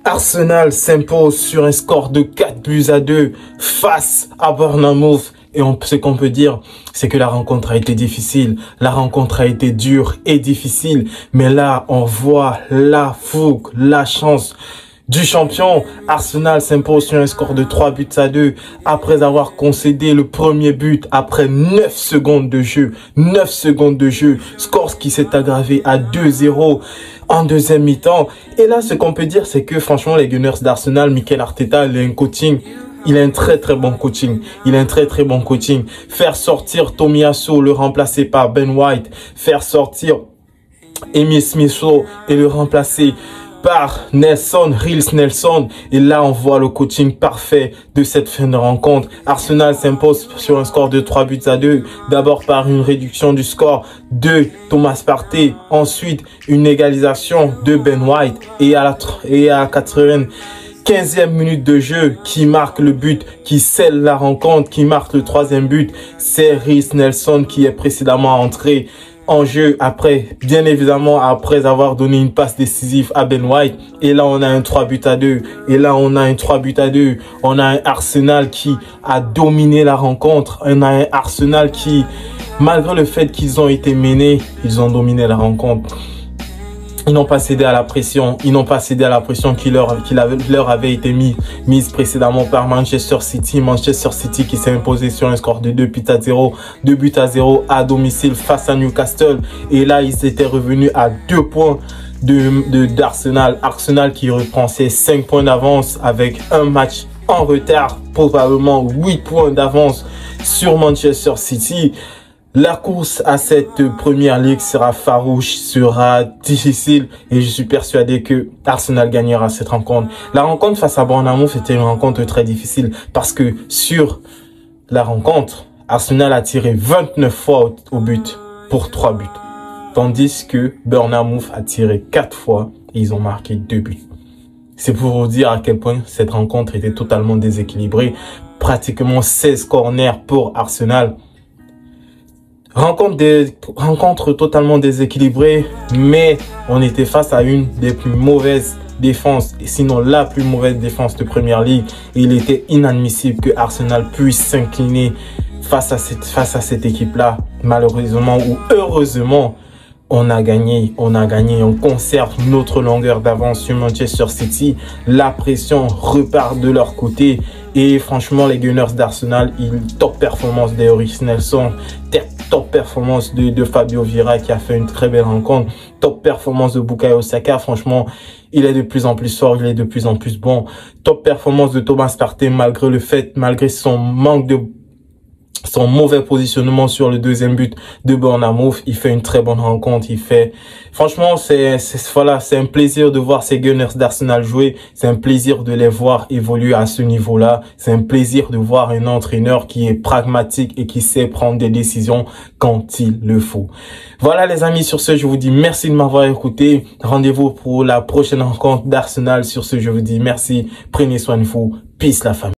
Arsenal s'impose sur un score de 4-2 face à Bournemouth. Et ce qu'on peut dire, c'est que la rencontre a été difficile. La rencontre a été dure et difficile. Mais là, on voit la fougue, la chance du champion. Arsenal s'impose sur un score de 3-2 après avoir concédé le premier but après 9 secondes de jeu. 9 secondes de jeu. Score qui s'est aggravé à 2-0 en deuxième mi-temps. Et là, ce qu'on peut dire, c'est que franchement, les Gunners d'Arsenal, Mikel Arteta, il a un coaching. Il a un très bon coaching. Il a un très bon coaching. Faire sortir Tomiyasu, le remplacer par Ben White. Faire sortir Emile Smith-Rowe et le remplacer par Reiss Nelson. Et là, on voit le coaching parfait de cette fin de rencontre. Arsenal s'impose sur un score de 3-2. D'abord par une réduction du score de Thomas Partey. Ensuite, une égalisation de Ben White. Et à la 95e minute de jeu, qui marque le but, qui scelle la rencontre, qui marque le troisième but, c'est Reiss Nelson qui est précédemment entré en jeu bien évidemment, après avoir donné une passe décisive à Ben White. Et là, on a un 3-2. Et là, on a un 3-2. On a un Arsenal qui a dominé la rencontre. On a un Arsenal qui, malgré le fait qu'ils ont été menés, ils ont dominé la rencontre. Ils n'ont pas cédé à la pression. Ils n'ont pas cédé à la pression qui leur avait été mise précédemment par Manchester City. Manchester City qui s'est imposé sur un score de 2-0 à domicile face à Newcastle. Et là, ils étaient revenus à 2 points d'Arsenal. Arsenal qui reprend ses 5 points d'avance avec un match en retard. Probablement 8 points d'avance sur Manchester City. La course à cette première ligue sera farouche, sera difficile et je suis persuadé que Arsenal gagnera cette rencontre. La rencontre face à Bournemouth était une rencontre très difficile parce que sur la rencontre, Arsenal a tiré 29 fois au but pour 3 buts. Tandis que Bournemouth a tiré 4 fois et ils ont marqué 2 buts. C'est pour vous dire à quel point cette rencontre était totalement déséquilibrée. Pratiquement 16 corners pour Arsenal. Rencontre totalement déséquilibrée, mais on était face à une des plus mauvaises défenses, et sinon la plus mauvaise défense de Premier League. Et il était inadmissible que Arsenal puisse s'incliner face à cette équipe-là. Malheureusement ou heureusement, on a gagné, on conserve notre longueur d'avance sur Manchester City. La pression repart de leur côté. Et franchement, les Gunners d'Arsenal, top performance de Reiss Nelson, top performance de Fabio Vieira qui a fait une très belle rencontre, top performance de Bukayo Saka. Franchement, il est de plus en plus fort, il est de plus en plus bon. Top performance de Thomas Partey malgré son mauvais positionnement sur le deuxième but de Bournemouth. Il fait une très bonne rencontre. Franchement, c'est un plaisir de voir ces Gunners d'Arsenal jouer. C'est un plaisir de les voir évoluer à ce niveau-là. C'est un plaisir de voir un entraîneur qui est pragmatique et qui sait prendre des décisions quand il le faut. Voilà les amis, sur ce, je vous dis merci de m'avoir écouté. Rendez-vous pour la prochaine rencontre d'Arsenal. Sur ce, je vous dis merci. Prenez soin de vous. Peace la famille.